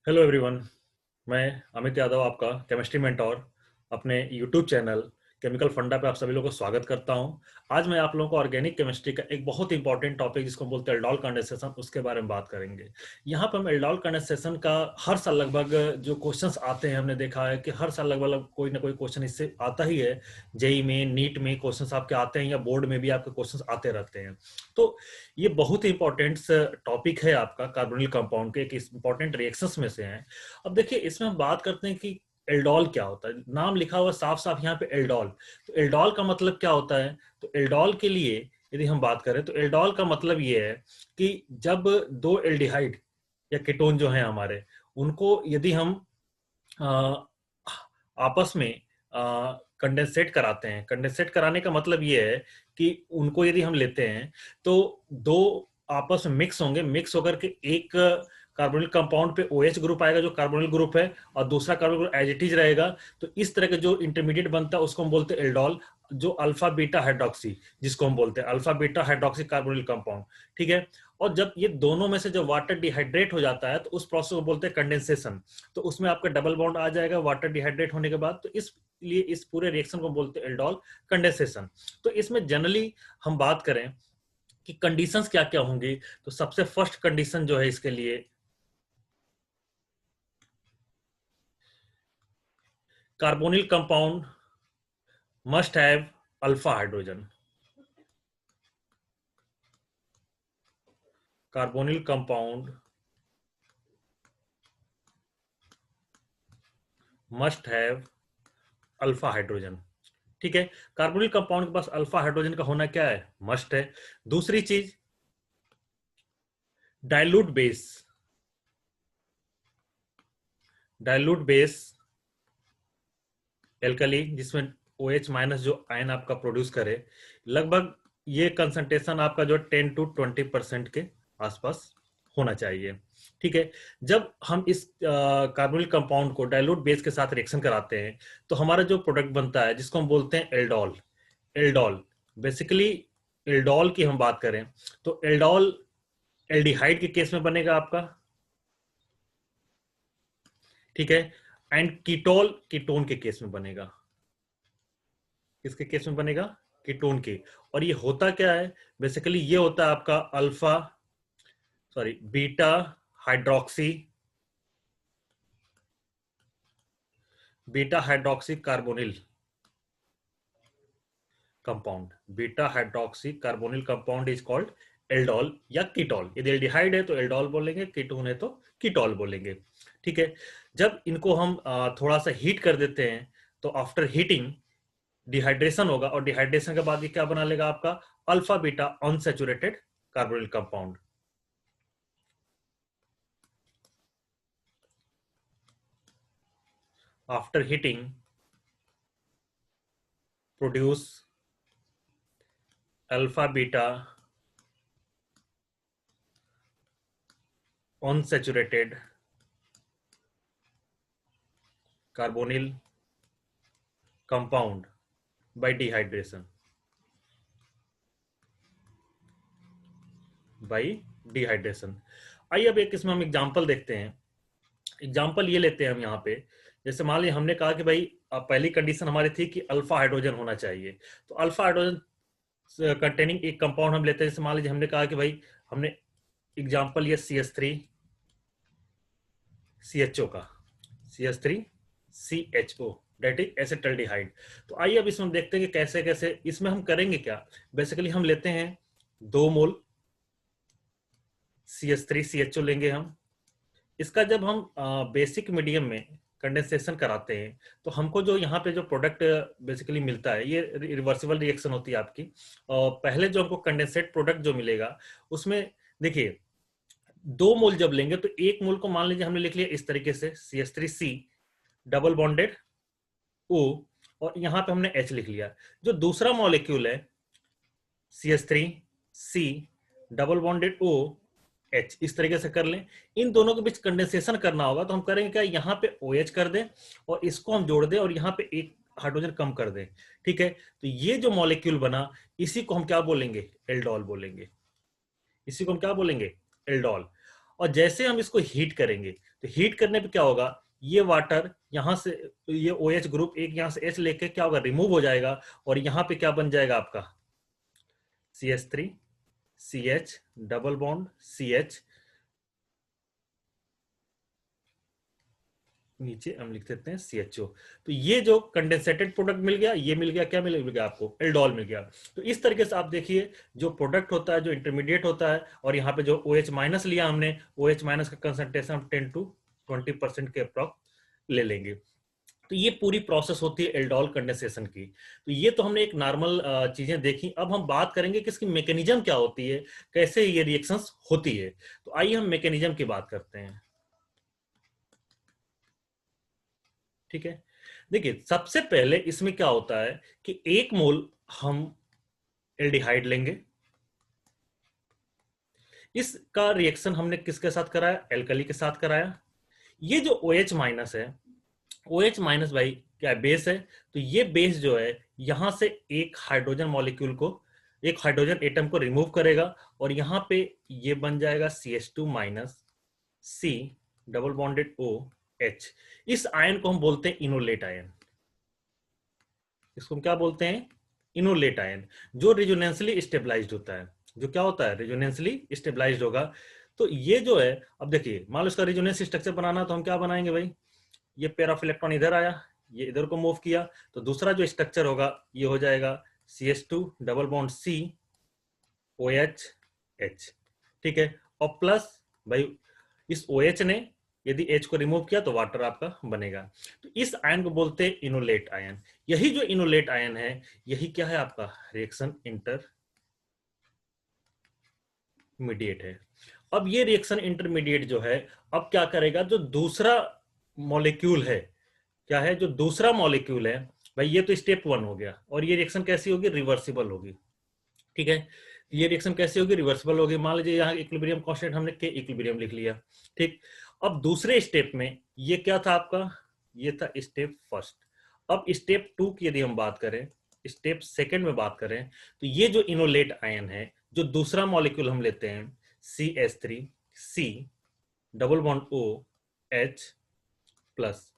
Hello everyone. मैं अमित यादव, आपका chemistry mentor, अपने यूट्यूब चैनल केमिकल फंडा पे आप सभी लोगों को स्वागत करता हूं। आज मैं आप लोगों को ऑर्गेनिक केमिस्ट्री का एक बहुत इंपॉर्टेंट टॉपिक जिसको हम बोलते हैं एल्डोल कंडेंसेशन, उसके बारे में बात करेंगे। यहाँ पर हम एल्डोल कंडेंसेशन का हर साल लगभग जो क्वेश्चंस आते हैं, हमने देखा है कि हर साल लगभग कोई ना कोई क्वेश्चन इससे आता ही है। जेई में, नीट में क्वेश्चंस आपके आते हैं या बोर्ड में भी आपके क्वेश्चंस आते रहते हैं। तो ये बहुत ही इंपॉर्टेंट टॉपिक है आपका, कार्बोनिल कंपाउंड के एक इंपॉर्टेंट रिएक्शंस में से है। अब देखिए, इसमें हम बात करते हैं कि एल्डोल क्या होता है। नाम लिखा हुआ साफ साफ यहाँ पे एल्डोल। तो एल्डोल का मतलब क्या होता है? तो एल्डोल के लिए यदि हम बात करें तो एल्डोल का मतलब ये है कि जब दो एल्डिहाइड या कीटोन जो है हमारे, उनको यदि हम आ, आपस में कंडेंसेट कराते हैं। कंडेंसेट कराने का मतलब ये है कि उनको यदि हम लेते हैं तो दो आपस में मिक्स होंगे, मिक्स होकर के एक कार्बोनिल कंपाउंड पे OH ग्रुप आएगा जो कार्बोनिल ग्रुप है, और दूसरा carbonyl group as it is रहेगा। तो इस तरह के जो इंटरमीडिएट बनता है उसको हम बोलते हैं एल्डोल, जो अल्फा बीटा हाइड्रोक्सी, जिसको हम बोलते हैं alpha beta hydroxy carbonyl compound. ठीक है। और जब ये दोनों में से जो वाटर डिहाइड्रेट हो जाता है तो उस प्रोसेस को बोलते हैं कंडेंसेशन। तो उसमें आपका डबल बॉन्ड आ जाएगा वाटर डिहाइड्रेट होने के बाद। तो इसलिए इस पूरे रिएक्शन को बोलते हैं एल्डोल कंडेंसेशन। तो इसमें जनरली हम बात करें कि कंडीशंस क्या क्या होंगी, तो सबसे फर्स्ट कंडीशन जो है इसके लिए, carbonyl compound must have alpha hydrogen. Carbonyl compound must have alpha hydrogen. ठीक है। कार्बोनिल कंपाउंड के पास अल्फा हाइड्रोजन का होना क्या है? मस्ट है। दूसरी चीज, dilute base. Dilute base alkali, जिसमें OH माइनस जो आयन आपका प्रोड्यूस करे, लगभग ये कंसंट्रेशन आपका जो 10 to 20% के आसपास होना चाहिए। ठीक है। जब हम इस कार्बोनिल कंपाउंड को डाइल्यूट बेस के साथ रिएक्शन कराते हैं तो हमारा जो प्रोडक्ट बनता है जिसको हम बोलते हैं एल्डोल। एल्डोल बेसिकली, एल्डोल की हम बात करें तो एल्डोल एल्डिहाइड के केस में बनेगा आपका। ठीक है। एंड कीटोल कीटोन के केस में बनेगा। किसके केस में बनेगा? कीटोन के। और ये होता क्या है? बेसिकली ये होता है आपका alpha beta hydroxy, beta hydroxy carbonyl compound. Beta hydroxy carbonyl compound is called aldol या कीटोल। यदि एल्डिहाइड है तो एल्डोल बोलेंगे, कीटोन है तो कीटोल बोलेंगे। ठीक है। जब इनको हम थोड़ा सा हीट कर देते हैं तो आफ्टर हीटिंग डिहाइड्रेशन होगा, और डिहाइड्रेशन के बाद ये क्या बना लेगा आपका? Alpha beta unsaturated carbonyl compound. After heating produce alpha beta unsaturated carbonyl compound bye dehydration. By dehydration. आइए अब एक इसमें हम एग्जांपल देखते हैं। एग्जांपल ये लेते हैं हम यहाँ पे, जैसे मान लीजिए हमने कहा कि भाई पहली कंडीशन हमारी थी कि अल्फा हाइड्रोजन होना चाहिए। तो अल्फा हाइड्रोजन कंटेनिंग एक कंपाउंड हम लेते हैं। जैसे मान लीजिए हमने कहा कि भाई, हमने एग्जांपल ये CH3CHO का, CH3CHO डेट इज एसिटल्डिहाइड। तो आइए अब इसमें देखते हैं कि कैसे कैसे इसमें हम करेंगे क्या। बेसिकली हम लेते हैं 2 मोल CH3CHO लेंगे हम। इसका जब हम बेसिक मीडियम में कंडेंसेशन कराते हैं तो हमको जो यहाँ पे जो प्रोडक्ट बेसिकली मिलता है, ये रिवर्सिबल रिएक्शन होती है आपकी। और पहले जो हमको कंडेंसेट प्रोडक्ट जो मिलेगा उसमें देखिए, 2 मोल जब लेंगे तो 1 मोल को मान लीजिए हमने लिख लिया इस तरीके से CH3C डबल बॉन्डेड O, और यहाँ पे हमने H लिख लिया। जो दूसरा मॉलिक्यूल है CH3C double bonded O H, इस तरीके से कर लें। इन दोनों के बीच कंडेंसेशन करना होगा तो हम करेंगे क्या, यहाँ पे OH कर दें और इसको हम जोड़ दें और यहाँ पे एक हाइड्रोजन कम कर दें। ठीक है। तो ये जो मॉलिक्यूल बना इसी को हम क्या बोलेंगे? एल्डोल बोलेंगे। इसी को हम क्या बोलेंगे? एल्डोल। और जैसे हम इसको हीट करेंगे तो हीट करने पे क्या होगा, ये वाटर यहां से, ये OH ग्रुप एक यहां से H लेके क्या होगा, रिमूव हो जाएगा और यहां पे क्या बन जाएगा आपका CH3 CH double bond CH, नीचे हम लिख देते हैं CHO। तो ये जो कंडेंसेटेड प्रोडक्ट मिल गया, ये मिल गया, क्या मिल गया आपको, एल्डोल मिल गया। तो इस तरीके से आप देखिए जो प्रोडक्ट होता है, जो इंटरमीडिएट होता है, और यहाँ पे जो OH माइनस लिया हमने, OH माइनस का कंसंट्रेशन हम 10 to 20% के अप्रॉक्स ले लेंगे। तो ये पूरी प्रोसेस होती है एल्डोल कंडेंसेशन की। तो ये तो हमने एक नॉर्मल चीजें देखी। अब हम बात करेंगे कि इसकी मैकेनिज्म क्या होती है, कैसे ये रिएक्शंस होती है। तो आइए हम मैकेनिज्म की बात करते हैं। ठीक है, देखिए सबसे पहले इसमें क्या होता है कि 1 मोल हम एल्डिहाइड लेंगे। इसका रिएक्शन हमने किसके साथ कराया, एल्कली के साथ कराया। ये जो OH माइनस है, OH माइनस भाई क्या है, बेस है। तो ये बेस जो है यहां से एक हाइड्रोजन मॉलिक्यूल को, एक हाइड्रोजन एटम को रिमूव करेगा और यहां पे ये बन जाएगा CH2 minus C double bonded OH। इस आयन को हम बोलते हैं इनोलेट आयन। इसको हम क्या बोलते हैं, इनोलेट आयन, जो रेजोनेंसली स्टेबलाइज्ड होता है। जो क्या होता है, रेजोनेंसली स्टेबलाइज्ड होगा। तो ये जो है, अब देखिए मान लो इसका रेजोनेंस स्ट्रक्चर बनाना, तो हम क्या बनाएंगे भाई, ये पेयर ऑफ इलेक्ट्रॉन इधर आया, ये इधर को मूव किया, तो दूसरा जो स्ट्रक्चर होगा ये हो जाएगा CH2 double bond C OH H। ठीक है, और प्लस भाई इस OH ने यदि H को रिमूव किया तो वाटर आपका बनेगा। तो इस आयन को बोलते हैं इनोलेट आयन। यही जो इनोलेट आयन है, यही क्या है आपका रिएक्शन इंटरमीडिएट है। अब ये रिएक्शन इंटरमीडिएट जो है, अब क्या करेगा, जो दूसरा मॉलिक्यूल है, क्या है, जो दूसरा मॉलिक्यूल है भाई, ये तो स्टेप 1 हो गया। और ये रिएक्शन कैसी होगी, रिवर्सिबल होगी। ठीक है, ये रिएक्शन कैसी होगी, रिवर्सिबल होगी। मान लीजिए यहाँ इक्विलिब्रियम कांस्टेंट हमने के इक्विलिब्रियम लिख लिया। ठीक, अब दूसरे स्टेप में ये क्या था आपका, ये था स्टेप फर्स्ट। अब स्टेप 2 की यदि हम बात करें, स्टेप सेकंड में बात करें, तो ये जो इनोलेट आयन है, जो दूसरा मॉलिक्यूल हम लेते हैं CH3 C double bond OH plus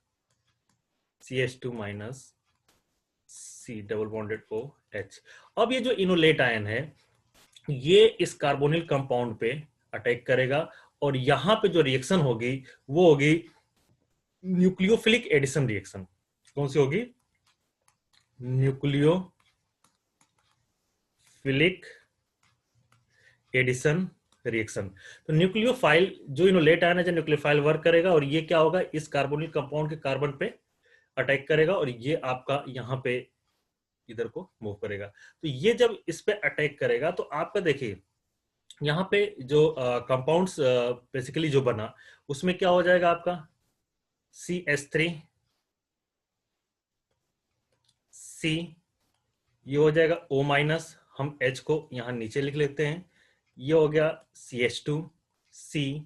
CH2 minus C double bonded OH। अब ये जो इनोलेट आयन है, ये इस कार्बोनिल कंपाउंड पे अटैक करेगा और यहां पे जो रिएक्शन होगी वो होगी न्यूक्लियोफिलिक एडिशन रिएक्शन। कौन सी होगी, न्यूक्लियोफिलिक एडिशन रिएक्शन। तो न्यूक्लियोफाइल जो इनोलेट आयन है, जो न्यूक्लियोफाइल वर्क करेगा और ये क्या होगा, इस कार्बोनिल कंपाउंड के कार्बन पे अटैक करेगा और ये आपका यहां पे इधर को मूव करेगा। तो ये जब इस पे अटैक करेगा तो आपका देखिए यहाँ पे जो कंपाउंड्स बेसिकली जो बना, उसमें क्या हो जाएगा आपका CH3 C, ये हो जाएगा O माइनस, हम H को यहाँ नीचे लिख लेते हैं, ये हो गया CH2 C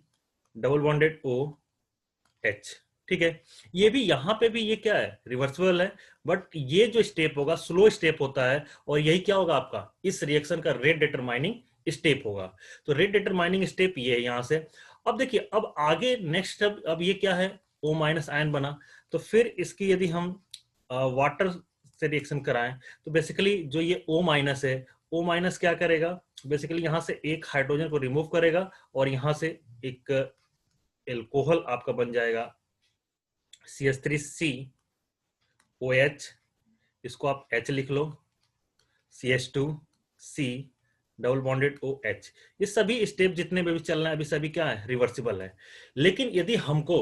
double bonded OH। ठीक है, ये भी यहाँ पे भी ये क्या है, रिवर्सिबल है, बट ये जो स्टेप होगा स्लो स्टेप होता है और यही क्या होगा आपका इस रिएक्शन का रेट डिटरमाइनिंग स्टेप होगा। तो रेट डिटरमाइनिंग स्टेप ये है यहां से। अब देखिए अब आगे नेक्स्ट स्टेप, अब ये क्या है, O माइनस आयन बना, तो फिर इसकी यदि हम वाटर से रिएक्शन कराएं, तो बेसिकली जो ये O माइनस है, O माइनस क्या करेगा, बेसिकली यहां से एक हाइड्रोजन को रिमूव करेगा और यहां से एक एल्कोहल आपका बन जाएगा CH3C OH, इसको आप H लिख लो, CH2C डबल बॉन्डेड OH। ये सभी स्टेप जितने भी चल रहे हैं अभी सभी क्या है, रिवर्सिबल है। लेकिन यदि हमको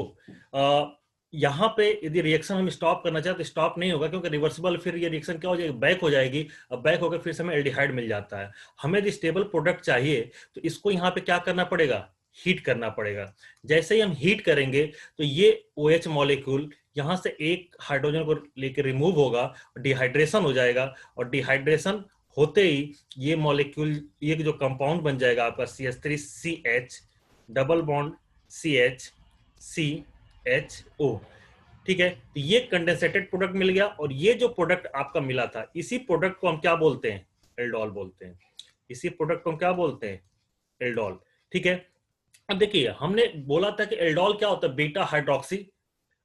यहाँ पे यदि रिएक्शन हम स्टॉप करना चाहे तो स्टॉप नहीं होगा, क्योंकि रिवर्सिबल फिर ये रिएक्शन क्या हो जाएगी, बैक हो जाएगी। अब बैक होकर फिर से हमें एल्डिहाइड मिल जाता है। हमें यदि स्टेबल प्रोडक्ट चाहिए तो इसको यहाँ पे क्या करना पड़ेगा, हीट करना पड़ेगा। जैसे ही हम हीट करेंगे तो ये OH मॉलिक्यूल यहां से एक हाइड्रोजन को लेकर रिमूव होगा, डिहाइड्रेशन हो जाएगा और डिहाइड्रेशन होते ही ये मॉलिक्यूल, ये जो कंपाउंड बन जाएगा आपका CH3CH double bond CH CHO। ठीक है, तो ये कंडेंसेटेड प्रोडक्ट मिल गया और ये जो प्रोडक्ट आपका मिला था, इसी प्रोडक्ट को हम क्या बोलते हैं, एल्डोल बोलते हैं। इसी प्रोडक्ट को हम क्या बोलते हैं, एल्डोल। ठीक है, अब देखिए हमने बोला था कि एल्डोल क्या होता है, बीटा हाइड्रोक्सी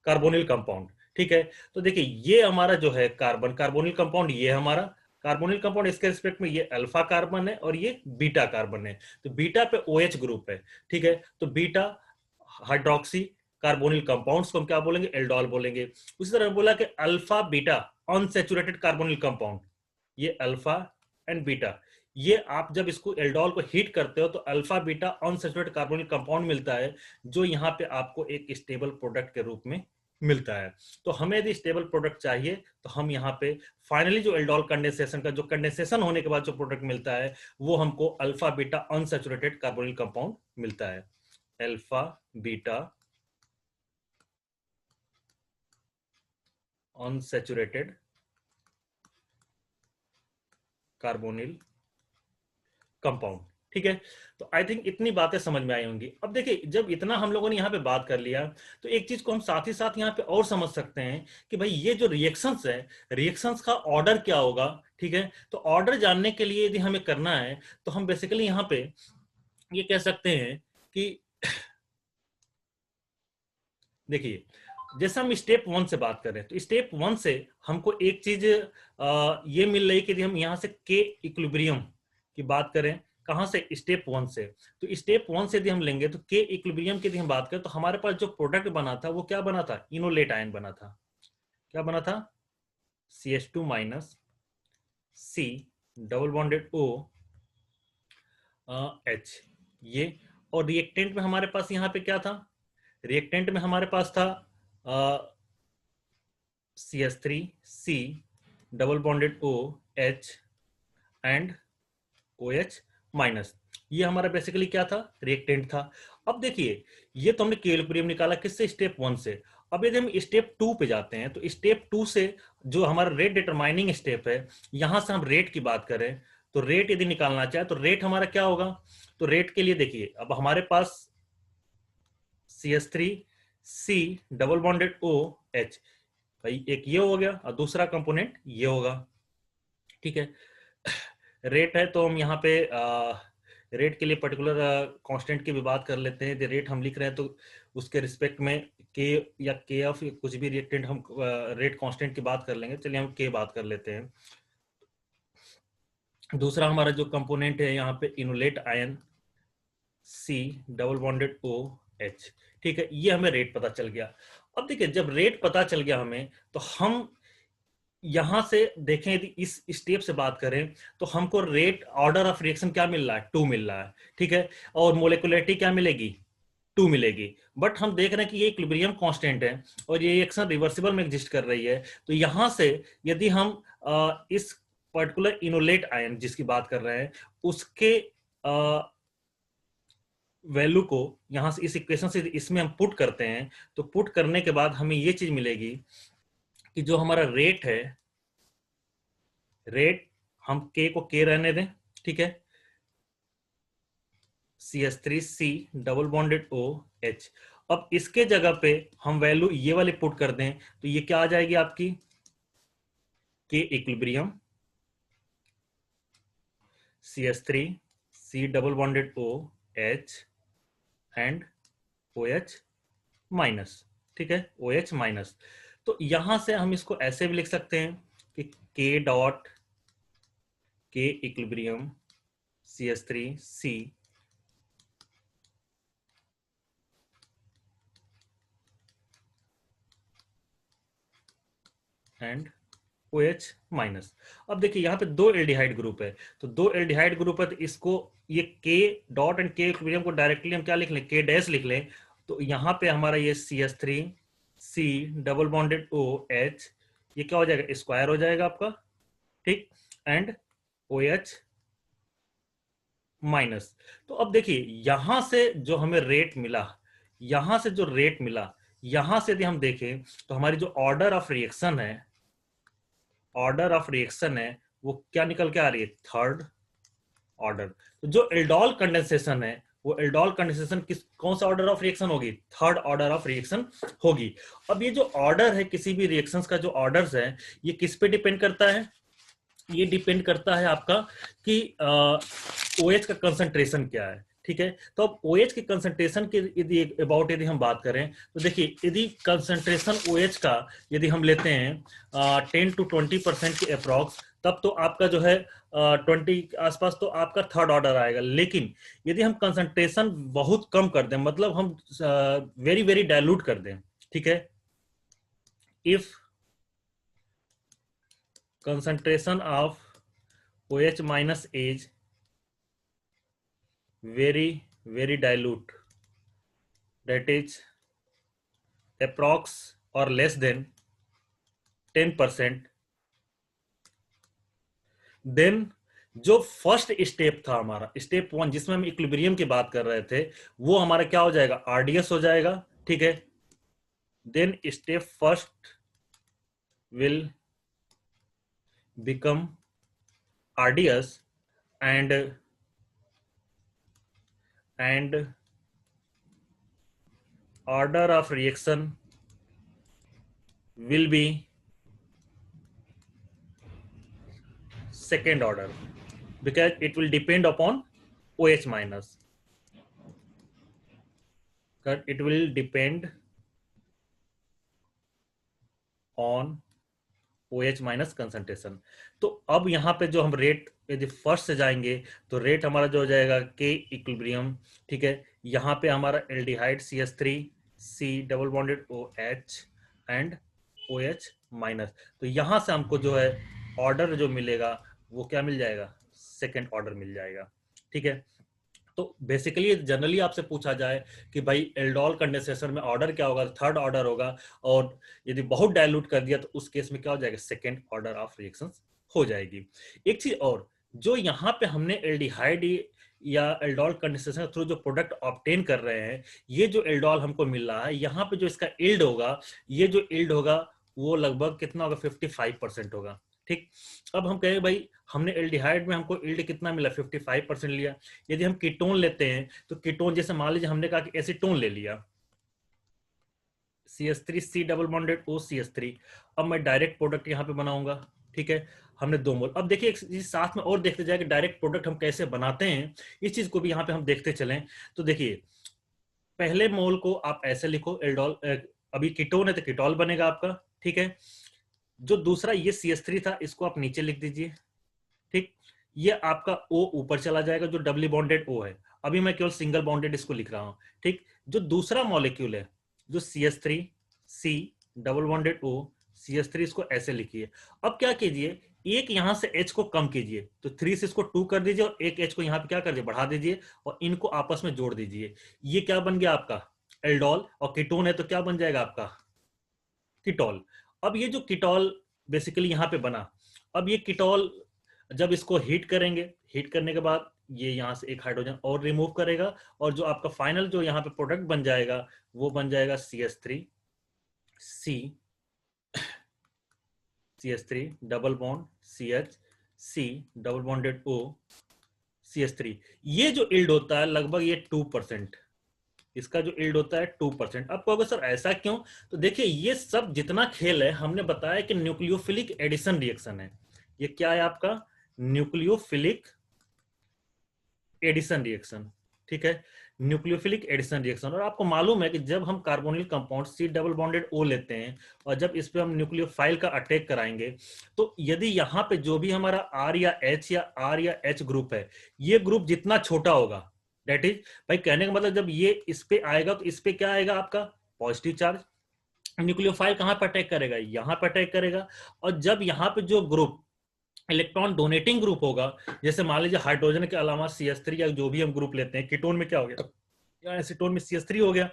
कार्बोनिल कंपाउंड, ठीक है। तो देखिए ये हमारा जो है कार्बन कार्बोनिल कंपाउंड, ये हमारा कार्बोनिल कंपाउंड, इसके रिस्पेक्ट में ये अल्फा कार्बन है और ये बीटा कार्बन है। तो बीटा पे OH ग्रुप है, ठीक है। तो बीटा हाइड्रोक्सी कार्बोनिल कंपाउंड्स को हम क्या बोलेंगे, एल्डोल बोलेंगे। उसी तरह बोला कि alpha beta unsaturated carbonyl compound, ये अल्फा एंड बीटा, ये आप जब इसको एल्डोल को हीट करते हो तो alpha beta unsaturated carbonyl compound मिलता है, जो यहाँ पे आपको एक स्टेबल प्रोडक्ट के रूप में मिलता है। तो हमें यदि स्टेबल प्रोडक्ट चाहिए तो हम यहाँ पे फाइनली जो एल्डोल कंडेंसेशन का जो कंडेंसेशन होने के बाद जो प्रोडक्ट मिलता है वो हमको alpha beta unsaturated carbonyl compound मिलता है। Alpha beta unsaturated carbonyl compound, ठीक है। तो आई थिंक इतनी बातें समझ में आई होंगी। अब देखिए जब इतना हम लोगों ने यहाँ पे बात कर लिया तो एक चीज को हम साथ ही साथ यहाँ पे और समझ सकते हैं कि भाई ये जो रिएक्शंस है, रिएक्शंस का ऑर्डर क्या होगा, ठीक है। तो ऑर्डर जानने के लिए यदि हमें करना है तो हम बेसिकली यहाँ पे ये कह सकते हैं कि देखिए जैसे हम स्टेप 1 से बात कर रहे हैं तो स्टेप 1 से हमको एक चीज ये मिल रही है कि हम यहाँ से के इक्विलिब्रियम की बात करें, कहां से, स्टेप 1 से। तो स्टेप 1 से यदि हम लेंगे तो के इक्विलिब्रियम की यदि हम बात करें तो हमारे पास जो प्रोडक्ट बना था वो क्या बना था, इनोलेट आयन बना था। क्या बना था, CH2 minus C double bonded O H, ये। और रिएक्टेंट में हमारे पास यहाँ पे क्या था, रिएक्टेंट में हमारे पास था CH3C double bonded O H and OH minus, ये हमारा बेसिकली क्या था, रिएक्टेंट था। अब देखिए ये तो हमने केलिब्रियम निकाला किससे, स्टेप 1 से। अब यदि हम स्टेप 2 पे जाते हैं तो स्टेप 2 से जो हमारा रेट डिटरमाइनिंग स्टेप है, यहां से हम रेट की बात करें तो रेट यदि निकालना चाहे तो रेट हमारा क्या होगा। तो रेट के लिए देखिए अब हमारे पास CH3C डबल बॉन्डेड OH, भाई एक ये हो गया और दूसरा कंपोनेंट ये होगा, ठीक है। रेट है तो हम यहाँ पे रेट के लिए पर्टिकुलर कांस्टेंट की भी बात कर लेते हैं। रेट हम लिख रहे हैं तो उसके रिस्पेक्ट में के या के एफ कुछ भी रिएक्टेंट हम रेट कांस्टेंट की बात कर लेंगे। चलिए हम के बात कर लेते हैं। दूसरा हमारा जो कंपोनेंट है यहाँ पे enolate ion C double bonded OH, ठीक है। ये हमें रेट पता चल गया। अब देखिए जब रेट पता चल गया हमें तो हम यहां से देखें यदि इस स्टेप से बात करें तो हमको रेट ऑर्डर ऑफ रिएक्शन क्या मिल रहा है, 2 मिल रहा है, ठीक है। और मोलिकुलरिटी क्या मिलेगी, 2 मिलेगी। बट हम देख रहे हैं कि ये इक्विलिब्रियम कांस्टेंट है और ये रिएक्शन रिवर्सिबल में एग्जिस्ट कर रही है। तो यहां से यदि हम इस पर्टिकुलर इनोलेट आयन जिसकी बात कर रहे हैं उसके वैल्यू को यहां से इस इक्वेशन से इसमें हम पुट करते हैं तो पुट करने के बाद हमें ये चीज मिलेगी कि जो हमारा रेट है, रेट हम के को के रहने दें, ठीक है। CH3C double bonded OH। अब इसके जगह पे हम वैल्यू ये वाली पुट कर दें तो ये क्या आ जाएगी आपकी, के equilibrium CH3C double bonded OH and OH minus, ठीक है, OH माइनस। तो यहां से हम इसको ऐसे भी लिख सकते हैं कि के डॉट के equilibrium CH3C and OH minus. अब देखिए यहाँ पे 2 एल्डिहाइड ग्रुप है तो 2 एल्डिहाइड ग्रुप है तो इसको ये के डॉट एंड के इक्विलिब्रियम को डायरेक्टली हम क्या लिख लें, के डैश लिख लें। तो यहाँ पे हमारा ये CH3C डबल बॉन्डेड OH ये क्या हो जाएगा, स्क्वायर हो जाएगा आपका, ठीक, एंड OH माइनस। तो अब देखिए यहां से जो हमें रेट मिला, यहां से जो रेट मिला, यहां से यदि हम देखें तो हमारी जो ऑर्डर ऑफ रिएक्शन है, ऑर्डर ऑफ रिएक्शन है वो क्या निकल के आ रही है, थर्ड ऑर्डर। तो जो एल्डोल कंडेंसेशन है वो एल्डोल कंडेंसेशन किस कौन सा ऑर्डर ऑफ रिएक्शन होगी, थर्ड ऑर्डर ऑफ रिएक्शन होगी। अब ये जो ऑर्डर है किसी भी रिएक्शंस का जो ऑर्डर्स है ये किस पे डिपेंड करता है, ये डिपेंड करता है आपका कि OH का कंसंट्रेशन क्या है, ठीक है। तो अब OH के कंसंट्रेशन के यदि हम बात करें तो देखिए, यदि कंसंट्रेशन OH का यदि हम लेते हैं 10 to 20% के अप्रॉक्स, तब तो आपका जो है 20 के आसपास तो आपका थर्ड ऑर्डर आएगा। लेकिन यदि हम कंसंट्रेशन बहुत कम कर दें, मतलब हम वेरी वेरी डाइल्यूट कर दें, ठीक है, if concentration of OH minus is very very dilute, that is approx or less than 10%, then जो फर्स्ट स्टेप था हमारा, स्टेप 1 जिसमें हम इक्विलिब्रियम की बात कर रहे थे, वो हमारा क्या हो जाएगा, RDS हो जाएगा, ठीक है। Then step first will become RDS and order of reaction will be second order because it will depend upon OH minus. It will depend on OH minus concentration. तो अब यहाँ पे जो हम रेट यदि फर्स्ट से जाएंगे तो रेट हमारा जो हो जाएगा K इक्विलिब्रियम, ठीक है। यहाँ पे हमारा aldehyde CH3 C double bonded OH and OH minus, तो यहाँ से हमको जो है ऑर्डर जो मिलेगा वो क्या मिल जाएगा, सेकेंड ऑर्डर मिल जाएगा, ठीक है। तो बेसिकली जनरली आपसे पूछा जाए कि भाई एल्डोल कंडेंसेशन में ऑर्डर क्या होगा, थर्ड ऑर्डर होगा, और यदि बहुत डाइल्यूट कर दिया तो उस केस में क्या हो जाएगा, सेकेंड ऑर्डर ऑफ रिएक्शंस हो जाएगी। एक चीज और, जो यहाँ पे हमने एल्डिहाइड या एल्डोल कंडेंसेशन के थ्रू जो प्रोडक्ट ऑब्टेन कर रहे हैं, ये जो एल्डोल हमको मिल रहा है, यहाँ पे जो इसका इल्ड होगा, ये जो इल्ड होगा वो लगभग कितना होगा, 55% होगा, ठीक। अब हम कहें भाई हमने एल्डिहाइड में हमको इल्ड कितना मिला, 55% लिया। यदि हम कीटोन लेते हैं तो कीटोन, जैसे मान लीजिए हमने कहा कि एसीटोन ले लिया, CH3 C double bonded O CH3, अब मैं डायरेक्ट प्रोडक्ट यहाँ पे बनाऊंगा, ठीक है। हमने 2 मोल। अब देखिए एक चीज साथ में और देखते जाए कि डायरेक्ट प्रोडक्ट हम कैसे बनाते हैं, इस चीज को भी यहाँ पे हम देखते चलें। तो देखिए पहले मोल को आप ऐसे लिखो, एल्डोल, अभी कीटोन है तो कीटोल बनेगा आपका, ठीक है। जो दूसरा ये CH3 था, इसको आप नीचे लिख दीजिए, ठीक। ये आपका O ऊपर चला जाएगा, जो डबली बॉन्डेड O है। अभी मैं केवल सिंगल बॉन्डेड इसको लिख रहा हूं, ठीक। जो दूसरा मॉलिक्यूल है, जो CH3 C double bonded O CH3, इसको ऐसे लिखिए। अब क्या कीजिए, एक यहां से H को कम कीजिए, तो 3 से इसको 2 कर दीजिए और एक H को यहां पे क्या कर दीजिए, बढ़ा दीजिए और इनको आपस में जोड़ दीजिए। ये क्या बन गया आपका एल्डोल, और कीटोन है तो क्या बन जाएगा आपका कीटोल। अब ये जो कीटोल बेसिकली यहाँ पे बना, अब ये कीटोल जब इसको हीट करेंगे, हीट करने के बाद ये यहाँ से एक हाइड्रोजन और रिमूव करेगा, और जो आपका फाइनल जो यहाँ पे प्रोडक्ट बन जाएगा वो बन जाएगा CH3 double bond CH C double bonded O CH3। ये जो इल्ड होता है लगभग ये 2%, इसका जो इल्ड होता है 2%। अब कहोगे सर ऐसा क्यों, तो देखिए ये सब जितना खेल है, हमने बताया कि न्यूक्लियोफिलिक एडिशन रिएक्शन है। ये क्या है आपका, न्यूक्लियोफिलिक एडिशन रिएक्शन, ठीक है, न्यूक्लियोफिलिक एडिशन रिएक्शन। और आपको मालूम है कि जब हम carbonyl compound C double bonded O लेते हैं और जब इस पे हम न्यूक्लियोफाइल का अटैक कराएंगे, तो यदि यहाँ पे जो भी हमारा R या H ग्रुप है, ये ग्रुप जितना छोटा होगा, दैट इज, भाई कहने का मतलब जब ये इस पे आएगा तो इस पे क्या आएगा आपका पॉजिटिव चार्ज, न्यूक्लियोफाइल कहां पर अटैक करेगा, यहां पर अटैक करेगा। और जब यहाँ पे जो ग्रुप इलेक्ट्रॉन डोनेटिंग ग्रुप होगा, जैसे मान लीजिए हाइड्रोजन के अलावा CH3 या जो भी हम ग्रुप लेते हैं, कीटोन में क्या हो गया, या एसीटोन में CH3 हो गया,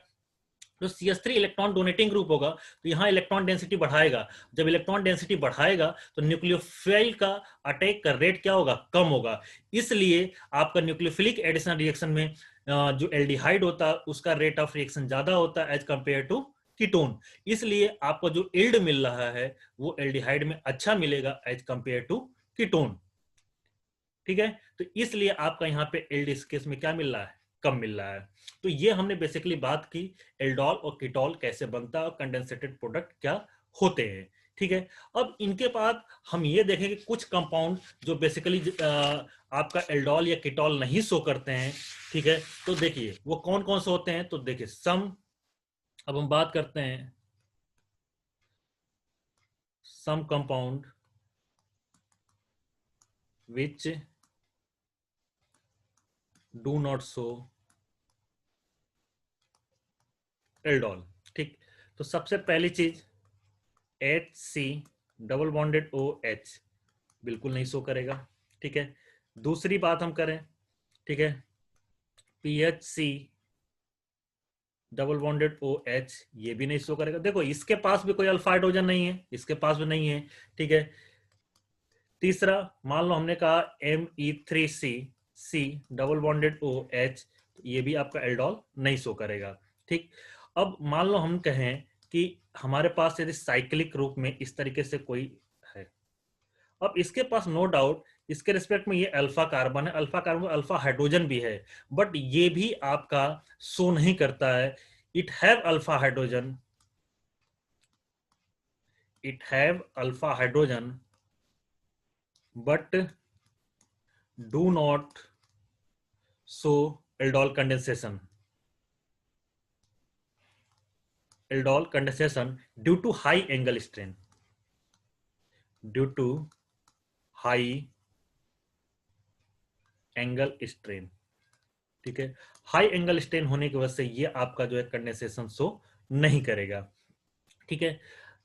तो CH3 इलेक्ट्रॉन डोनेटिंग ग्रुप होगा, तो यहाँ इलेक्ट्रॉन डेंसिटी बढ़ाएगा। जब इलेक्ट्रॉन डेंसिटी बढ़ाएगा तो न्यूक्लियोफाइल का अटैक का रेट क्या होगा, कम होगा। इसलिए आपका न्यूक्लियोफिलिक एडिशन रिएक्शन में जो एल्डिहाइड होता है उसका रेट ऑफ रिएक्शन ज्यादा होता है एज कंपेयर टू कीटोन। इसलिए आपको जो इल्ड मिल रहा है वो एल्डिहाइड में अच्छा मिलेगा एज कंपेयर टू कीटोन, ठीक है। तो इसलिए आपका यहाँ पे इल्ड इस केस में क्या मिल रहा है, कम मिल रहा है। तो ये हमने बेसिकली बात की एल्डोल और कीटोल कैसे बनता है और कंडेंसेटेड प्रोडक्ट क्या होते हैं। ठीक है। अब इनके बाद हम ये देखेंगे कुछ कंपाउंड जो बेसिकली आपका एल्डोल या कीटोल नहीं शो करते हैं, ठीक है। तो देखिए वो कौन कौन से होते हैं, तो देखिए अब हम बात करते हैं some compound which do not show aldol, ठीक। तो सबसे पहली चीज HC डबल बॉन्डेड OH बिल्कुल नहीं शो करेगा, ठीक है। दूसरी बात हम करें, ठीक है, PHC डबल बॉन्डेड OH ये भी नहीं शो करेगा। देखो इसके पास भी कोई अल्फा हाइड्रोजन नहीं है, इसके पास भी नहीं है, ठीक है। तीसरा मान लो हमने कहा Me3C डबल बॉन्डेड OH, ये भी आपका एल्डोल नहीं शो करेगा, ठीक। अब मान लो हम कहें कि हमारे पास यदि साइक्लिक रूप में इस तरीके से कोई है, अब इसके पास नो डाउट इसके रिस्पेक्ट में ये अल्फा कार्बन है, अल्फा कार्बन अल्फा हाइड्रोजन भी है, बट ये भी आपका शो नहीं करता है। It have alpha hydrogen, it have alpha hydrogen but do not show aldol condensation, aldol condensation due to high angle strain, due to high angle strain, ठीक है। हाई एंगल स्ट्रेन होने की वजह से ये आपका जो है कंडेंसेशन शो नहीं करेगा, ठीक है।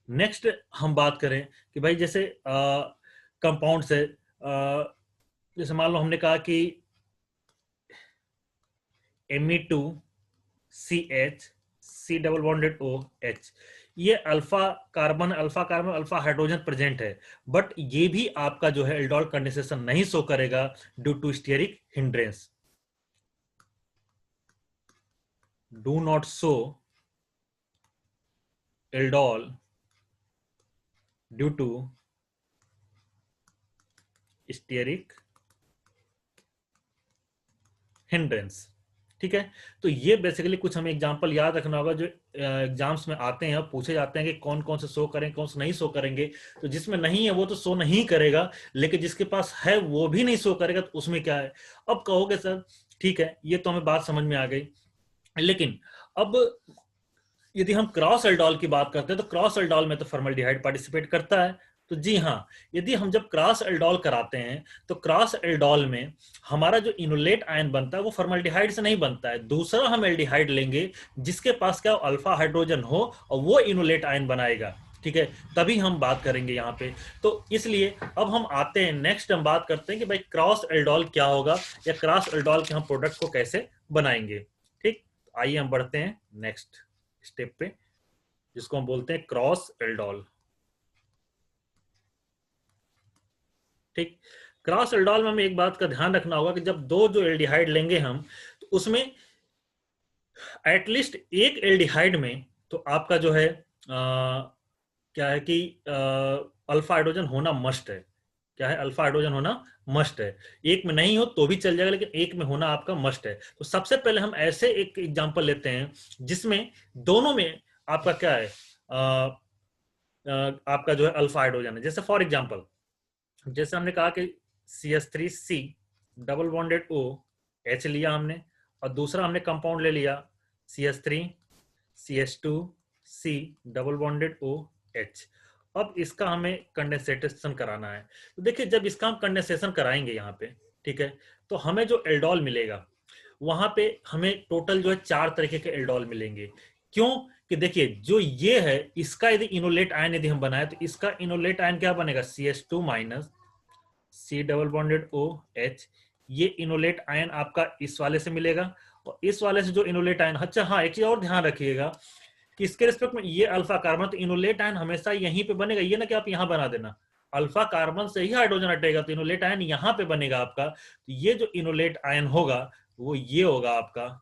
नेक्स्ट हम बात करें कि भाई जैसे कंपाउंड से जैसे मान लो हमने कहा कि Me2CH C double bonded OH, ये alpha carbon alpha hydrogen present है, बट ये भी आपका जो है एल्डोल कंडेंसेशन नहीं शो करेगा due to steric hindrance, do not show aldol due to steric hindrance, ठीक है। तो ये बेसिकली कुछ हमें एग्जांपल याद रखना होगा जो एग्जाम्स में आते हैं, पूछे जाते हैं कि कौन कौन से शो करें कौन से नहीं शो करेंगे। तो जिसमें नहीं है वो तो शो नहीं करेगा, लेकिन जिसके पास है वो भी नहीं शो करेगा, तो उसमें क्या है। अब कहोगे सर ठीक है ये तो हमें बात समझ में आ गई, लेकिन अब यदि हम क्रॉस एल्डोल की बात करते हैं तो क्रॉस एल्डोल में तो फॉर्मल्डिहाइड पार्टिसिपेट करता है। तो जी हाँ, यदि हम जब क्रॉस एल्डोल कराते हैं तो क्रॉस एल्डोल में हमारा जो इनोलेट आयन बनता है वो फॉर्मल्डिहाइड से नहीं बनता है, दूसरा हम एल्डिहाइड लेंगे जिसके पास क्या अल्फा हाइड्रोजन हो और वो इनोलेट आयन बनाएगा, ठीक है, तभी हम बात करेंगे यहाँ पे। तो इसलिए अब हम आते हैं नेक्स्ट, हम बात करते हैं कि भाई क्रॉस एल्डोल क्या होगा या क्रॉस एल्डोल के हम प्रोडक्ट को कैसे बनाएंगे, ठीक। आइए हम बढ़ते हैं नेक्स्ट स्टेप पे, जिसको हम बोलते हैं क्रॉस एल्डोल, ठीक। क्रॉस एल्डोल में हमें एक बात का ध्यान रखना होगा कि जब दो जो एल्डिहाइड लेंगे हम, तो उसमें एटलीस्ट एक एल्डिहाइड में तो आपका जो है क्या है कि अल्फा हाइड्रोजन होना मस्ट है, क्या है अल्फा हाइड्रोजन होना मस्ट है। एक में नहीं हो तो भी चल जाएगा, लेकिन एक में होना आपका मस्ट है। तो सबसे पहले हम ऐसे एक एग्जांपल लेते हैं जिसमें दोनों में आपका क्या है आपका जो है अल्फा हाइड्रोजन है। जैसे फॉर एग्जांपल जैसे हमने कहा कि CH3C डबल बॉन्डेड OH लिया हमने, और दूसरा हमने कंपाउंड ले लिया CH3CH2C डबल बॉन्डेड OH। अब इसका हमें कंडेंसेशन कराना है। तो देखिए जब इसका हम कंडेंसेशन कराएंगे यहाँ पे, ठीक है, तो हमें जो एल्डोल मिलेगा वहां पे हमें टोटल जो है 4 तरीके के एल्डोल मिलेंगे। क्यों कि देखिए जो ये है इसका यदि इनोलेट आयन यदि हम बनाए तो इसका इनोलेट आयन क्या बनेगा CH2 minus C double bonded OH, ये इनोलेट आयन आपका इस वाले से मिलेगा, और इस वाले से जो इनोलेट आयन, अच्छा हाँ एक चीज और ध्यान रखिएगा कि इसके रिस्पेक्ट में ये अल्फा कार्बन, तो इनोलेट आयन हमेशा यहीं पे बनेगा, ये ना कि आप यहाँ बना देना, अल्फा कार्बन से ही हाइड्रोजन हटेगा तो इनोलेट आयन यहाँ पे बनेगा आपका। तो ये जो इनोलेट आयन होगा वो ये होगा आपका,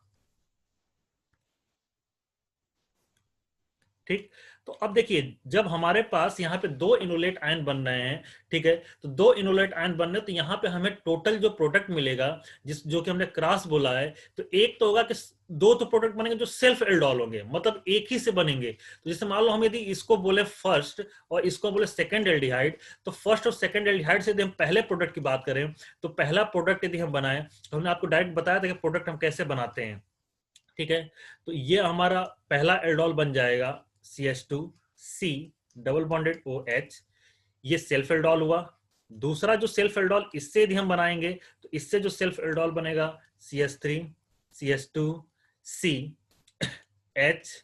ठीक। तो अब देखिए, जब हमारे पास यहाँ पे दो इनोलेट आयन बन रहे हैं, ठीक है, तो दो इनोलेट आयन बन रहे हैं, तो यहाँ पे हमें टोटल जो प्रोडक्ट मिलेगा, जो कि हमने क्रॉस बोला है, तो एक तो होगा कि दो तो प्रोडक्ट बनेंगे जो सेल्फ एल्डोल होंगे, मतलब एक ही से बनेंगे। तो जैसे मान लो हम यदि इसको बोले फर्स्ट और इसको बोले सेकेंड एल्डिहाइड, तो फर्स्ट और सेकेंड एल्डिहाइड से यदि हम पहले प्रोडक्ट की बात करें, तो पहला प्रोडक्ट यदि हम बनाए, तो हमने आपको डायरेक्ट बताया था कि प्रोडक्ट हम कैसे बनाते हैं, ठीक है। तो ये हमारा पहला एल्डोल बन जाएगा CH2C डबल बॉन्डेड OH, ये सेल्फ एल्डोल हुआ। दूसरा जो सेल्फ एल्डोल इससे यदि हम बनाएंगे, तो इससे जो सेल्फ एल्डोल बनेगा CH3 CH2C H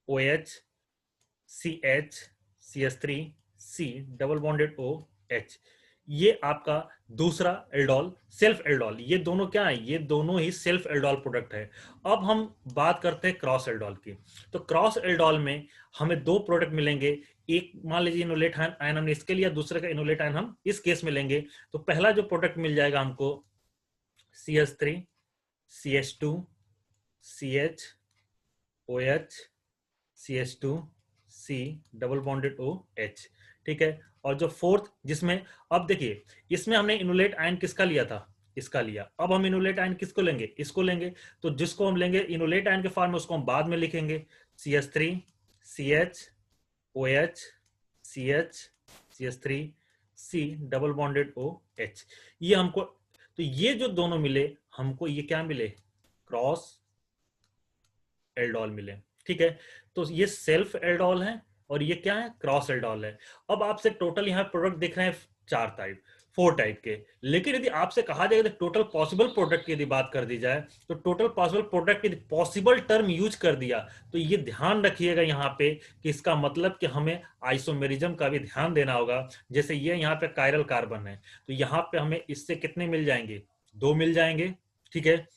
OH CH CH3C double bonded OH, ये आपका दूसरा एल्डोल, सेल्फ एल्डोल। ये दोनों क्या है, ये दोनों ही सेल्फ एल्डोल प्रोडक्ट है। अब हम बात करते हैं क्रॉस एल्डोल की। तो क्रॉस एल्डोल में हमें दो प्रोडक्ट मिलेंगे, एक मान लीजिए इनोलेट आयन हमने इसके लिया, दूसरे का इनोलेट आयन हम इस केस में लेंगे। तो पहला जो प्रोडक्ट मिल जाएगा हमको CH3 CH2 CH OH CH2C double bonded OH, ठीक है। और जो फोर्थ, जिसमें अब देखिए इसमें हमने इनोलेट आयन किसका लिया था, इसका लिया। अब हम इनोलेट आयन किसको लेंगे, इसको लेंगे। तो जिसको हम लेंगे इनोलेट आयन के फॉर्म में, उसको हम बाद में लिखेंगे CH3 CH OH CH CH3C double bonded OH। ये हमको, तो ये जो दोनों मिले हमको, ये क्या मिले, क्रॉस एल्डोल मिले, ठीक है। तो ये सेल्फ एल्डोल है और ये क्या है, क्रॉस एल्डोल है। अब आपसे टोटल यहाँ प्रोडक्ट दिख रहे हैं 4 टाइप के, लेकिन यदि आपसे कहा जाए टोटल पॉसिबल प्रोडक्ट की यदि बात कर दी जाए, तो टोटल पॉसिबल प्रोडक्ट यदि पॉसिबल टर्म यूज कर दिया, तो ये ध्यान रखिएगा यहाँ पे कि इसका मतलब कि हमें आइसोमेरिज्म का भी ध्यान देना होगा। जैसे ये यहाँ पे कायरल कार्बन है, तो यहाँ पे हमें इससे कितने मिल जाएंगे, 2 मिल जाएंगे, ठीक है।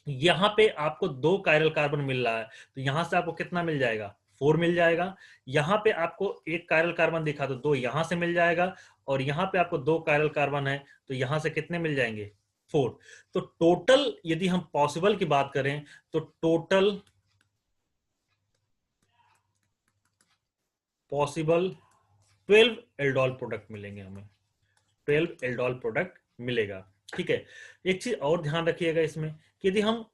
यहां पे आपको 2 कायरल कार्बन मिल रहा है, तो यहां से आपको कितना मिल जाएगा, 4 मिल जाएगा। यहां पे आपको 1 कायरल कार्बन दिखा, तो 2 यहां से मिल जाएगा। और यहां पे आपको 2 कायरल कार्बन है, तो यहां से कितने मिल जाएंगे, 4। तो टोटल यदि हम पॉसिबल की बात करें, तो टोटल पॉसिबल 12 एल्डोल प्रोडक्ट मिलेंगे हमें, 12 एल्डोल प्रोडक्ट मिलेगा, ठीक है। एक चीज और ध्यान रखिएगा इसमें कि यदि हम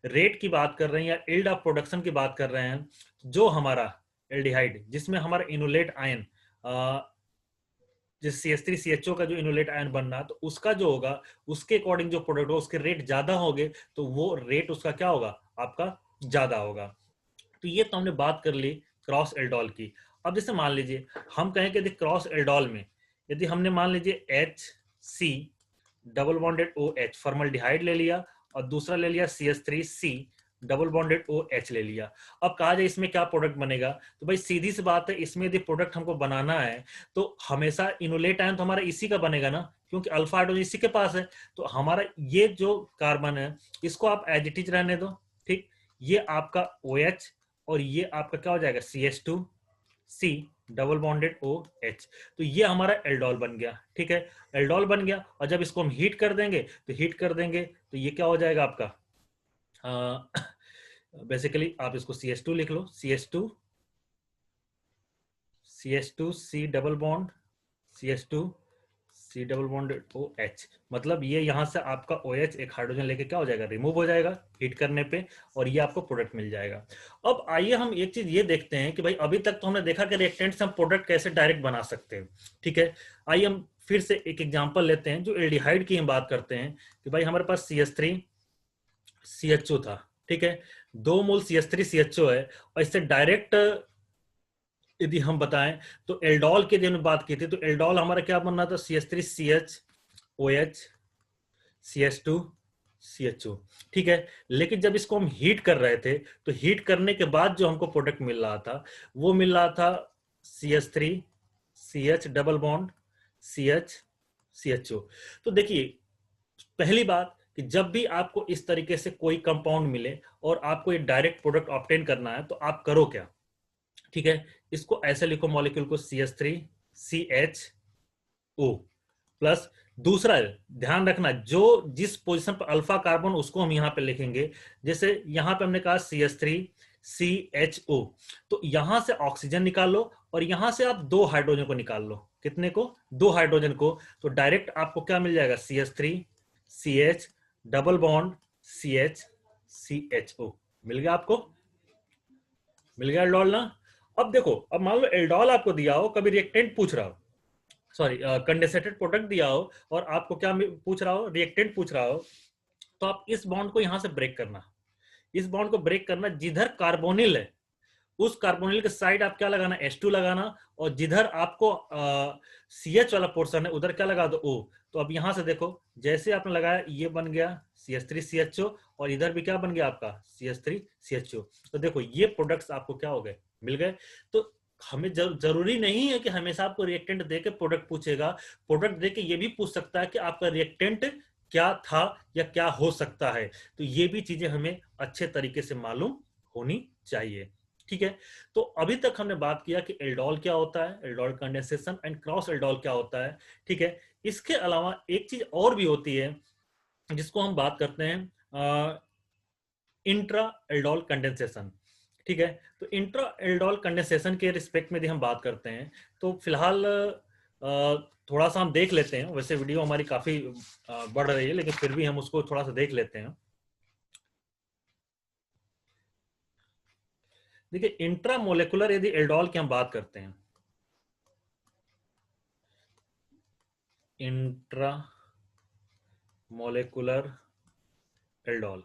रेट की बात कर रहे हैं या यील्ड ऑफ प्रोडक्शन की बात कर रहे हैं, जो हमारा एल्डिहाइड जिसमें हमारा इनोलेट आयन, जिस CH3CHO का जो इनोलेट आयन बनना, तो उसका जो होगा उसके अकॉर्डिंग जो प्रोडक्ट हो, उसके रेट ज्यादा होंगे, तो वो रेट उसका क्या होगा, आपका ज्यादा होगा। तो ये तो हमने बात कर ली क्रॉस एल्डोल की। अब जैसे मान लीजिए हम कहें कि क्रॉस एल्डोल में यदि हमने मान लीजिए HC double bonded OH formaldehyde ले लिया, और दूसरा ले लिया CH3C डबल बॉन्डेड OH ले लिया। अब कहा जाए इसमें क्या प्रोडक्ट बनेगा, तो भाई सीधी सी बात है, इसमें यदि प्रोडक्ट हमको बनाना है, तो हमेशा इनोलेट आयन तो हमारा इसी का बनेगा ना, क्योंकि अल्फा हाइड्रोजन इसी के पास है। तो हमारा ये जो कार्बन है, इसको आप एज इट इज रहने दो, ठीक। ये आपका OH और ये आपका क्या हो जाएगा, CH2C डबल बॉन्डेड OH। तो ये हमारा एल्डोल बन गया, ठीक है। एल्डोल बन गया, और जब इसको हम हीट कर देंगे, तो ये क्या हो जाएगा आपका, बेसिकली आप इसको CH2 लिख लो, CH2C double bond CH2C double bond OH। मतलब ये यहां से आपका OH एक हाइड्रोजन लेके क्या हो जाएगा, रिमूव हो जाएगा हीट करने पे, और ये आपको प्रोडक्ट मिल जाएगा। अब आइए हम एक चीज ये देखते हैं कि भाई अभी तक तो हमने देखा कि रिएक्टेंट से हम प्रोडक्ट कैसे डायरेक्ट बना सकते हैं, ठीक है। आइए हम फिर से एक एग्जांपल लेते हैं, जो एल्डिहाइड की हम बात करते हैं कि भाई हमारे पास CH3CHO था, ठीक है। 2 मोल CH3CHO है, और इससे डायरेक्ट यदि हम बताएं, तो एल्डोल की यदि बात की थी, तो एल्डोल हमारा क्या बन रहा था, CH3CHOH CH2CHO, ठीक है। लेकिन जब इसको हम हीट कर रहे थे, तो हीट करने के बाद जो हमको प्रोडक्ट मिल रहा था, वो मिल रहा था CH3CH डबल बॉन्ड CHCHO। तो देखिए, पहली बात कि जब भी आपको इस तरीके से कोई कंपाउंड मिले और आपको एक डायरेक्ट प्रोडक्ट ऑब्टेन करना है, तो आप करो क्या, ठीक है। इसको ऐसे लिखो मॉलिक्यूल को, CH3CHO प्लस, दूसरा ध्यान रखना जो जिस पोजीशन पर अल्फा कार्बन, उसको हम यहां पे लिखेंगे। जैसे यहां पे हमने कहा CHO। तो यहां से ऑक्सीजन निकाल लो और यहां से आप 2 हाइड्रोजन को निकाल लो। कितने को? 2 हाइड्रोजन को। तो डायरेक्ट आपको क्या मिल जाएगा? CH3 CH double bond CH CHO। मिल गया आपको? मिल गया एल्डोल ना? अब देखो, अब मान लो एल्डोल आपको दिया हो, कभी रिएक्टेंट पूछ रहा हो, सॉरी कंडेंसेटेड प्रोडक्ट दिया हो और आपको क्या पूछ रहा हो? रिएक्टेंट पूछ रहा हो, तो आप इस बॉन्ड को यहां से ब्रेक करना, इस बॉन्ड को ब्रेक करना, जिधर कार्बोनिल है उस कार्बोनिल के साइड आप क्या लगाना? H2 लगाना, और जिधर आपको CH वाला पोर्शन है उधर क्या लगा दो? O। तो अब यहां से देखो, जैसे आपने लगाया ये बन गया CH3 CHO, और इधर भी क्या बन गया आपका? CH3 CHO। तो देखो ये प्रोडक्ट्स आपको क्या हो गए? मिल गए। तो हमें जरूरी नहीं है कि हमेशा आपको रिएक्टेंट देके प्रोडक्ट पूछेगा, प्रोडक्ट देके ये भी पूछ सकता है कि आपका रिएक्टेंट क्या था या क्या हो सकता है। तो ये भी चीजें हमें अच्छे तरीके से मालूम होनी चाहिए। ठीक है। तो अभी तक हमने बात किया कि एल्डोल क्या होता है, aldol condensation, and cross aldol क्या होता है। ठीक है। इसके अलावा एक चीज और भी होती है जिसको हम बात करते हैं इंट्रा एल्डोल कंडेंसेशन। ठीक है। तो इंट्रा एल्डोल कंडेंसेशन के रिस्पेक्ट में यदि हम बात करते हैं तो फिलहाल थोड़ा सा हम देख लेते हैं। वैसे वीडियो हमारी काफी बढ़ रही है, लेकिन फिर भी हम उसको थोड़ा सा देख लेते हैं। देखिए, इंट्रा मोलेकुलर यदि एल्डोल की हम बात करते हैं, इंट्रा मोलेकुलर एल्डोल,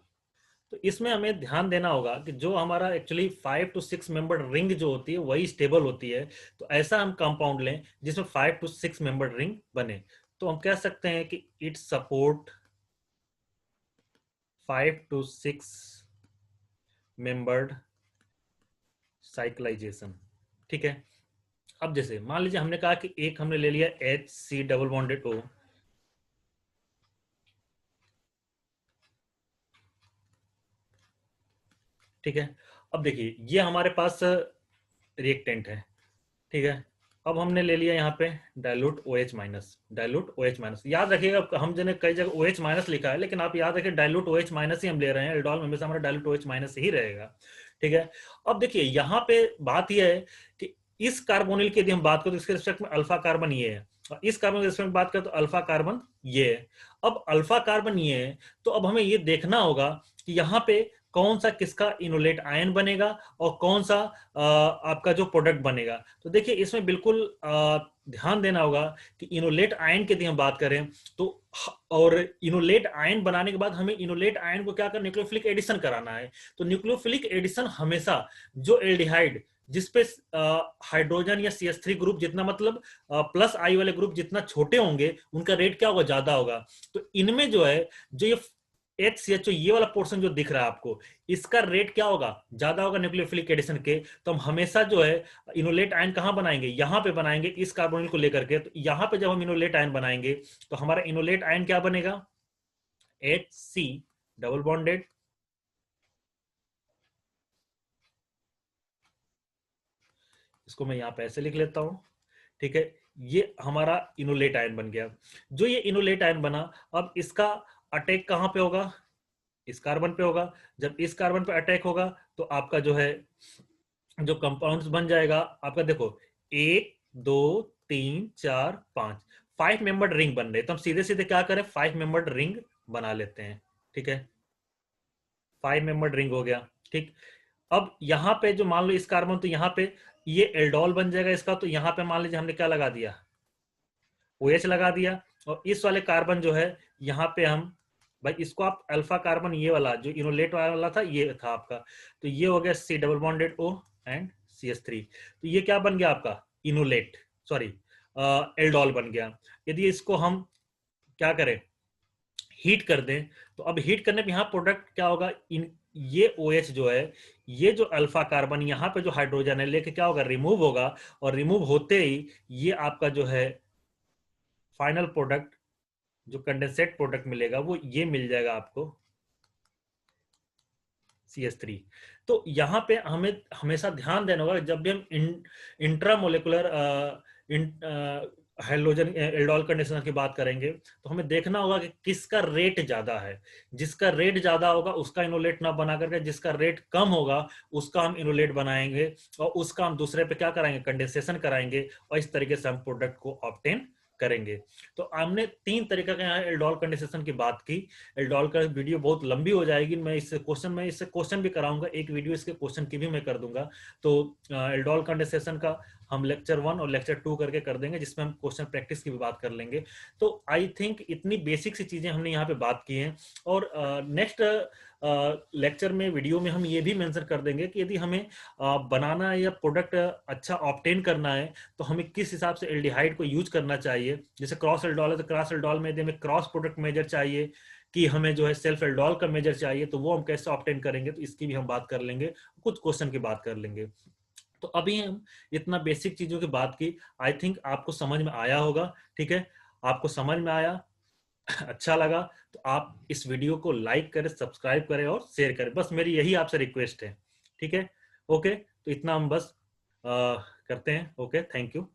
तो इसमें हमें ध्यान देना होगा कि जो हमारा एक्चुअली 5 to 6 मेंबर रिंग जो होती है वही स्टेबल होती है। तो ऐसा हम कंपाउंड लें जिसमें 5 to 6 मेंबर रिंग बने, तो हम कह सकते हैं कि it support 5 to 6 membered cyclisation. ठीक है। अब जैसे मान लीजिए हमने कहा कि एक हमने ले लिया HC डबल बॉन्डेड O, ठीक है। अब देखिए ये हमारे पास रिएक्टेंट है, ठीक है। अब हमने ले लिया यहाँ पे dilute OH minus, dilute OH minus. याद रखिएगा हम जने कई जगह OH माइनस लिखा है, लेकिन आप याद रखिए डाइल्यूट OH माइनस ही हम ले रहे हैं। एल्डोल में हमेशा हमारा डाइल्यूट OH माइनस ही रहेगा, ठीक है। अब देखिए यहाँ पे बात यह है कि इस कार्बोनिल की यदि हम बात करें तो इसके रिस्पेक्ट में अल्फा कार्बन ये है, और इस कार्बन के रिस्पेक्ट में बात करें तो अल्फा कार्बन ये है। अब अल्फा कार्बन ये है, तो अब हमें ये देखना होगा कि यहाँ पे कौन सा किसका इनोलेट आयन बनेगा और कौन सा आपका जो प्रोडक्ट बनेगा। तो देखिए इसमें बिल्कुल ध्यान देना होगा कि इनोलेट आयन की यदि हम बात करें तो, और इनोलेट आयन बनाने के बाद हमें इनोलेट आयन को क्या करना? न्यूक्लियोफिलिक एडिशन कराना है। तो न्यूक्लियोफिलिक एडिशन हमेशा जो एल्डिहाइड जिसपे हाइड्रोजन या CH3 ग्रुप जितना, मतलब प्लस आई वाले ग्रुप जितना छोटे होंगे उनका रेट क्या होगा? ज्यादा होगा। तो इनमें जो है, जो ये HCHO ये वाला पोर्शन जो दिख रहा है आपको, इसका रेट क्या होगा? ज्यादा होगा न्यूक्लियोफिलिक एडिशन के। तो हम हमेशा जो है इनोलेट आयन कहां बनाएंगे? यहां पे बनाएंगे, इस कार्बोनिल को लेकर के। तो यहां पे जब हम इनोलेट आयन बनाएंगे तो हमारा इनोलेट आयन क्या बनेगा? HC डबल बॉन्डेड, इसको मैं यहां पे ऐसे लिख लेता हूं, ठीक है। ये हमारा इनोलेट आयन बन गया। जो ये इनोलेट आयन बना, अब इसका अटैक कहां पे होगा? इस कार्बन पे होगा। जब इस कार्बन पे अटैक होगा तो आपका जो है जो कंपाउंड्स बन जाएगा आपका, देखो 1 2 3 4 5, 5 मेंबर्ड रिंग बन रहे। तो हम सीधे सीधे क्या करें? 5 मेंबर्ड रिंग बना लेते हैं, ठीक है। 5 मेंबर्ड रिंग हो गया, ठीक। अब यहाँ पे जो मान लो इस कार्बन, तो यहाँ पे ये एल्डोल बन जाएगा इसका। तो यहाँ पे मान लीजिए हमने क्या लगा दिया? OH लगा दिया। और इस वाले कार्बन जो है यहाँ पे हम, भाई इसको आप अल्फा कार्बन, ये वाला जो इनोलेट वाला था ये था आपका, तो ये हो गया C double bonded O and CH3। तो ये क्या बन गया आपका? इनोलेट, सॉरी एल्डोल बन गया। यदि इसको हम क्या करें? हीट कर दें, तो अब हीट करने पे यहाँ प्रोडक्ट क्या होगा? इन ये OH जो है, ये जो अल्फा कार्बन यहाँ पे जो हाइड्रोजन है लेके क्या होगा? रिमूव होगा। और रिमूव होते ही ये आपका जो है फाइनल प्रोडक्ट, जो कंडेंसेट प्रोडक्ट मिलेगा वो ये मिल जाएगा आपको, CH3। तो यहाँ पे हमें हमेशा ध्यान देना होगा जब भी हम इंट्रामोलेकुलर हाइड्रोजन एल्डोल कंडीशनर की बात करेंगे तो हमें देखना होगा कि किसका रेट ज्यादा है। जिसका रेट ज्यादा होगा उसका इनोलेट ना बना करके जिसका रेट कम होगा उसका हम इनोलेट बनाएंगे और उसका हम दूसरे पे क्या कराएंगे, कंडेंसेशन कराएंगे और इस तरीके से हम प्रोडक्ट को ऑब्टेन करेंगे। तो हमने 3 तरीके का यहाँ एल्डोल कंडेंसेशन की बात की। एल्डोल का वीडियो बहुत लंबी हो जाएगी, मैं इससे क्वेश्चन भी कराऊंगा, एक वीडियो इसके क्वेश्चन की भी मैं कर दूंगा। तो एल्डोल कंडेंसेशन का हम लेक्चर 1 और लेक्चर 2 करके कर देंगे, जिसमें हम क्वेश्चन प्रैक्टिस की भी बात कर लेंगे। तो आई थिंक इतनी बेसिक सी चीजें हमने यहाँ पे बात की हैं। और नेक्स्ट लेक्चर में, वीडियो में हम ये भी मेंशन कर देंगे कि यदि हमें बनाना या प्रोडक्ट अच्छा ऑब्टेन करना है तो हमें किस हिसाब से एल्डिहाइड को यूज करना चाहिए। जैसे क्रॉस एल्डोल है तो क्रॉस एल्डोल में यदि हमें क्रॉस प्रोडक्ट मेजर चाहिए कि हमें जो है सेल्फ एल्डोल का मेजर चाहिए, तो वो हम कैसे ऑब्टेन करेंगे, तो इसकी भी हम बात कर लेंगे, कुछ क्वेश्चन की बात कर लेंगे। तो अभी हम इतना बेसिक चीजों की बात की, आई थिंक आपको समझ में आया होगा। ठीक है, आपको समझ में आया, अच्छा लगा तो आप इस वीडियो को लाइक करें, सब्सक्राइब करें और शेयर करें, बस मेरी यही आपसे रिक्वेस्ट है। ठीक है, ओके, तो इतना हम बस करते हैं। Okay, thank you.